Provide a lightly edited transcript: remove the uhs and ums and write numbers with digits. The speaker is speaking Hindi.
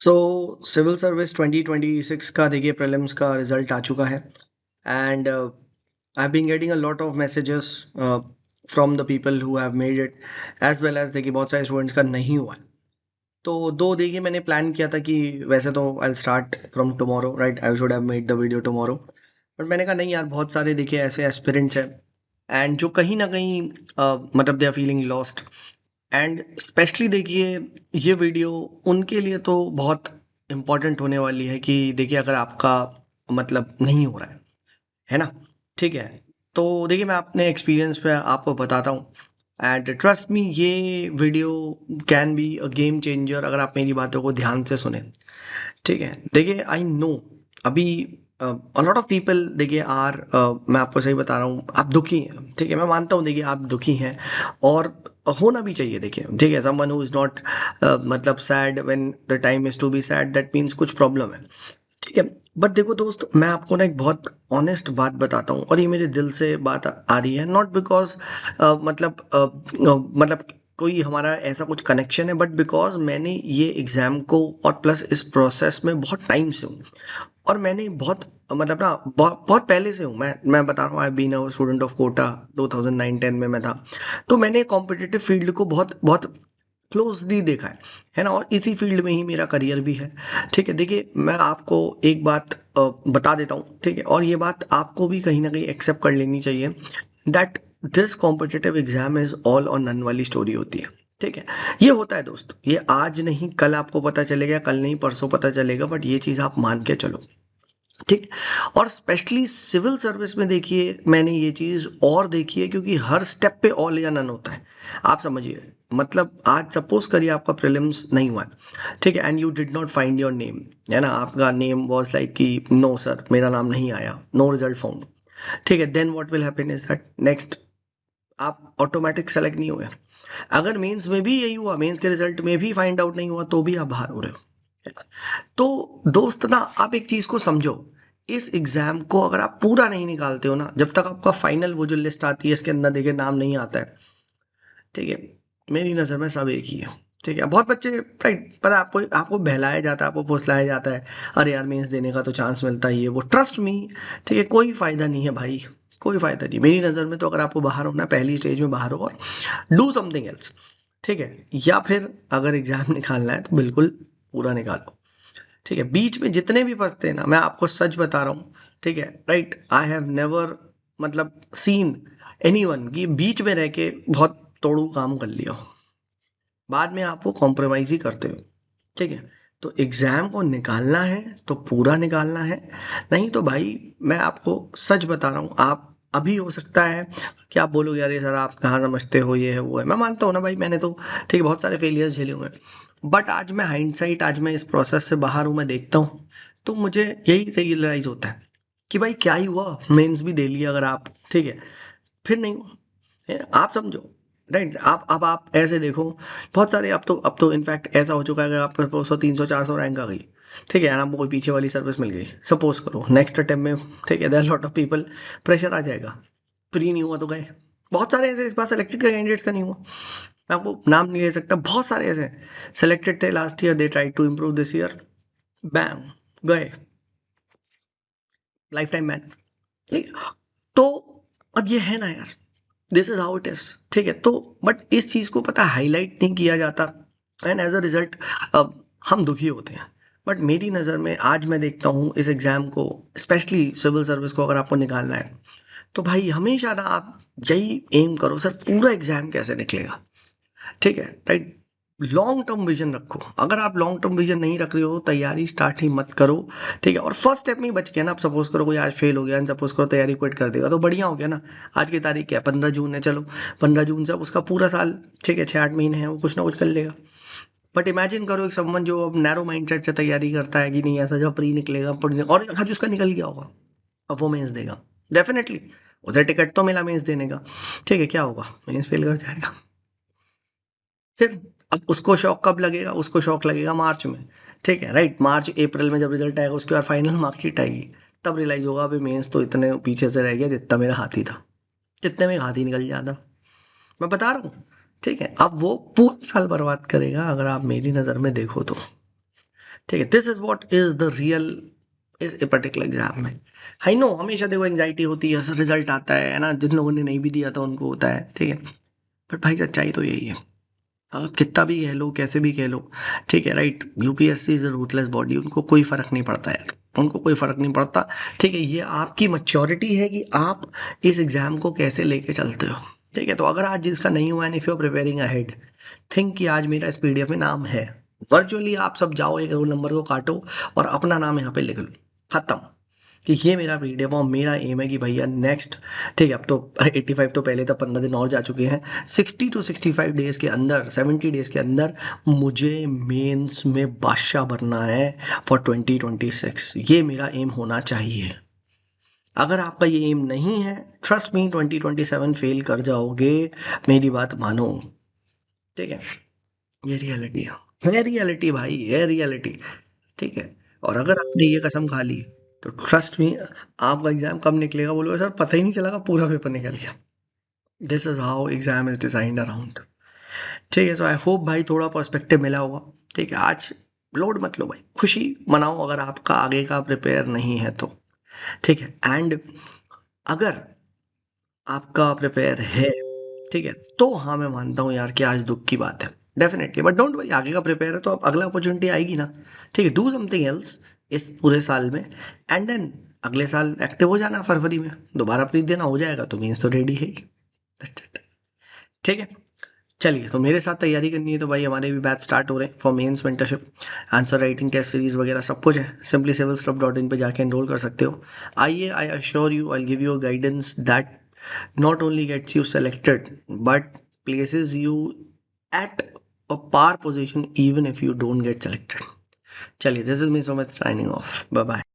सो सिविल सर्विस 2026 का देखिए प्रीलिम्स का रिजल्ट आ चुका है and I been getting a lot of messages from the people who have made it as well as देखिए बहुत सारे स्टूडेंट्स का नहीं हुआ है। तो दो देखिए मैंने प्लान किया था कि वैसे तो I start from tomorrow right, I should have made the video tomorrow, but मैंने कहा नहीं यार, बहुत सारे देखिए ऐसे एस्पिरेंट्स हैं एंड जो कहीं ना कहीं मतलब they are feeling lost. And specially देखिए ये वीडियो उनके लिए तो बहुत इम्पोर्टेंट होने वाली है कि देखिए अगर आपका मतलब नहीं हो रहा है ना, ठीक है। तो देखिए मैं अपने एक्सपीरियंस पे आपको बताता हूँ एंड ट्रस्ट मी, ये video can be a game changer अगर आप मेरी बातों को ध्यान से सुने। ठीक है, देखिए आई नो अभी अ लॉट ऑफ पीपल देखिए मैं आपको सही बता रहा हूँ, आप दुखी हैं, ठीक है, मैं मानता हूँ देखिए आप दुखी हैं और होना भी चाहिए देखिए, ठीक है। समवन हु इज़ नॉट मतलब sad when the time is to be sad, that means कुछ प्रॉब्लम है, ठीक है। बट देखो दोस्त, मैं आपको ना एक बहुत ऑनेस्ट बात बताता हूँ और ये मेरे दिल से बात आ रही है, नॉट बिकॉज मतलब कोई हमारा ऐसा कुछ कनेक्शन है, बट बिकॉज मैंने ये एग्ज़ाम को और प्लस इस प्रोसेस में बहुत टाइम से हूँ और मैंने बहुत मतलब ना बहुत पहले से हूँ। मैं बता रहा हूँ, I been a student of Kota, 2009-10 में मैं था। तो मैंने कॉम्पिटिटिव फील्ड को बहुत बहुत क्लोजली देखा है ना, और इसी फील्ड में ही मेरा करियर भी है, ठीक है। देखिए मैं आपको एक बात बता देता हूँ, ठीक है, और ये बात आपको भी कहीं ना कहीं एक्सेप्ट कर लेनी चाहिए that this competitive exam is all और नन वाली स्टोरी होती है, ठीक है। ये होता है दोस्त, ये आज नहीं कल आपको पता चलेगा, कल नहीं परसों पता चलेगा, बट ये चीज़ आप मान के चलो, ठीक। और स्पेशली सिविल सर्विस में देखिए मैंने ये चीज़ और देखी है, क्योंकि हर स्टेप पे ऑल या नन होता है। आप समझिए, मतलब आज सपोज करिए आपका प्रीलिम्स नहीं हुआ है, ठीक है, and you did not find your name, है ना, आपका नेम वाज लाइक कि नो सर मेरा नाम नहीं आया, नो रिजल्ट फाउंड, ठीक है। Then what will happen is that next आप ऑटोमेटिक सेलेक्ट नहीं हुए। अगर मेंस में भी यही हुआ, मेंस के रिजल्ट में भी फाइंड आउट नहीं हुआ, तो भी आप बाहर हो रहे हो। तो दोस्त ना, आप एक चीज़ को समझो, इस एग्ज़ाम को अगर आप पूरा नहीं निकालते हो ना, जब तक आपका फाइनल वो जो लिस्ट आती है इसके अंदर देखिए नाम नहीं आता है, ठीक है, मेरी नज़र में सब एक ही है, ठीक है। बहुत बच्चे राइट, पर आपको आपको बहलाया जाता है, आपको फुसलाया जाता है, अरे यार मेंस देने का तो चांस मिलता ही है वो, ट्रस्ट मी, ठीक है, कोई फ़ायदा नहीं है भाई, कोई फ़ायदा नहीं मेरी नज़र में। तो अगर आपको बाहर होना, पहली स्टेज में बाहर हो और डू समथिंग एल्स, ठीक है, या फिर अगर एग्ज़ाम निकालना है तो बिल्कुल पूरा निकालो, ठीक है। बीच में जितने भी फंसते हैं ना, मैं आपको सच बता रहा हूँ, ठीक है, राइट, आई हैव नेवर मतलब सीन एनीवन कि बीच में रह के बहुत तोड़ू काम कर लिया हो, बाद में आप वो कॉम्प्रोमाइज़ ही करते हो, ठीक है। तो एग्ज़ाम को निकालना है तो पूरा निकालना है, नहीं तो भाई मैं आपको सच बता रहा हूँ, आप अभी हो सकता है कि आप बोलोगे अरे सर आप कहाँ समझते हो, ये है वो है, मैं मानता हूँ ना भाई, मैंने तो ठीक है बहुत सारे फेलियर्स झेले हुए हैं, बट आज मैं हाइंडसाइट, आज मैं इस प्रोसेस से बाहर हूँ, मैं देखता हूँ, तो मुझे यही रियलाइज़ होता है कि भाई क्या ही हुआ, मेंस भी दे लिया अगर आप, ठीक है, फिर नहीं हुआ, आप समझो, राइट। आप अब आप ऐसे देखो, बहुत सारे अब तो इनफैक्ट ऐसा हो चुका है, अगर आपका 200 300 400 रैंक आ गई, ठीक है, और आपको कोई पीछे वाली सर्विस मिल गई, सपोज करो नेक्स्ट अटेम्प्ट में, ठीक है, there lot of people, pressure आ जाएगा, फ्री नहीं हुआ तो गए। बहुत सारे ऐसे इस बार सेलेक्टेड का कैंडिडेट्स का नहीं हुआ, मैं आपको नाम नहीं ले सकता, बहुत सारे ऐसे सेलेक्टेड थे last year, they try to improve this year, bam, गए, लाइफ टाइम बैन, ठीक। तो अब ये है ना यार, this is how it is, ठीक है। तो बट इस चीज़ को पता हाईलाइट नहीं किया जाता एंड एज अ रिजल्ट हम दुखी होते हैं। बट मेरी नज़र में आज मैं देखता हूँ इस एग्ज़ाम को, स्पेशली सिविल सर्विस को अगर आपको निकालना है, तो भाई हमेशा ना आप यही एम करो, सर पूरा एग्ज़ाम कैसे निकलेगा, ठीक है, राइट। लॉन्ग टर्म विजन रखो, अगर आप लॉन्ग टर्म विजन नहीं रख रहे हो, तैयारी स्टार्ट ही मत करो, ठीक है। और फर्स्ट स्टेप में ही बच गया ना, आप सपोज करो कोई आज फेल हो गया, सपोज करो तैयारी क्विट कर देगा, तो बढ़िया हो गया ना। आज की तारीख क्या है, 15 जून है, चलो 15 जून से अब उसका पूरा साल, ठीक है, 6 8 महीने हैं, वो कुछ ना कुछ कर लेगा। बट इमेजिन करो एक समवन जो अब नैरो माइंडसेट से तैयारी करता है कि नहीं ऐसा जब प्री निकलेगा और आज उसका निकल गया होगा, अब वो मेंस देगा, डेफिनेटली उसे टिकट तो मिला मेंस देने का, ठीक है, क्या होगा, मेंस फेल कर जाएगा। फिर अब उसको शौक कब लगेगा, उसको शौक लगेगा मार्च में, ठीक है, राइट, मार्च अप्रैल में जब रिजल्ट आएगा, उसके बाद फाइनल मार्कशीट आएगी, तब रियलाइज होगा अभी मेंस तो इतने पीछे से रह गया जितना मेरा हाथी था, जितने में हाथी निकल जाता, मैं बता रहा हूँ, ठीक है। अब वो पूरा साल बर्बाद करेगा अगर आप मेरी नज़र में देखो तो, ठीक है, this is what is the real इस ए पर्टिकुलर एग्जाम में। आई नो हमेशा देखो एंग्जाइटी होती है, रिजल्ट आता है ना, जिन लोगों ने नहीं भी दिया था उनको होता है, ठीक है, बट भाई सच्चाई तो यही है। आप कितना भी कह लो, कैसे भी कह लो, ठीक है, right, UPSC is a ruthless body, उनको कोई फर्क नहीं पड़ता यार, उनको कोई फर्क नहीं पड़ता। ठीक है, ये आपकी मैच्योरिटी है कि आप इस एग्जाम को कैसे लेके चलते हो। ठीक है, तो अगर आज जिसका नहीं हुआ, and if you are preparing ahead, think कि आज मेरा इस पीडीएफ में नाम है, वर्चुअली आप सब जाओ, एक रोल नंबर को काटो और अपना नाम यहाँ पे लिख लो, खत्म, कि ये मेरा पीडीएफ और मेरा एम है कि भैया नेक्स्ट, ठीक है, अब तो 85 तो पहले था, 15 दिन और जा चुके हैं, 60 to 65 डेज के अंदर, 70 डेज के अंदर मुझे मेंस में बादशाह बनना है फॉर 2026। ये मेरा एम होना चाहिए। अगर आपका ये एम नहीं है, ट्रस्ट मी 2027 फेल कर जाओगे, मेरी बात मानो। ठीक है, ये रियलिटी है रियलिटी भाई, है रियलिटी। ठीक है, और अगर आपने ये कसम खा ली तो ट्रस्ट मी, आपका एग्जाम कब निकलेगा बोलोगे सर पता ही नहीं चलेगा, पूरा पेपर निकल गया। This is how exam is designed around. ठीक है, सो आई होप भाई थोड़ा पर्सपेक्टिव मिला होगा। ठीक है, आज लोड मत लो भाई, खुशी मनाओ अगर आपका आगे का प्रिपेयर नहीं है तो। ठीक है, एंड अगर आपका प्रिपेयर है, ठीक है, तो हाँ मैं मानता हूँ यार कि आज दुख की बात है, डेफिनेटली, बट डोंट वरी, आगे का प्रिपेयर है तो अब अगला अपॉर्चुनिटी आएगी ना। ठीक है, डू समथिंग एल्स इस पूरे साल में, एंड देन अगले साल एक्टिव हो जाना, फरवरी में दोबारा प्री देना, हो जाएगा तो मीन्स तो रेडी है ही। That's it. ठीक है, चलिए, तो मेरे साथ तैयारी करनी है तो भाई हमारे भी बैच स्टार्ट हो रहे हैं for mains mentorship, answer writing test series वगैरह सब कुछ है, सिंपली civilstuff.in पे जाके एनरोल कर सकते हो। आइए, I assure you I give you a guidance that not only gets you selected but places you at a par position even if you don't get selected. चलिए, this is me Sumit signing off. Bye bye.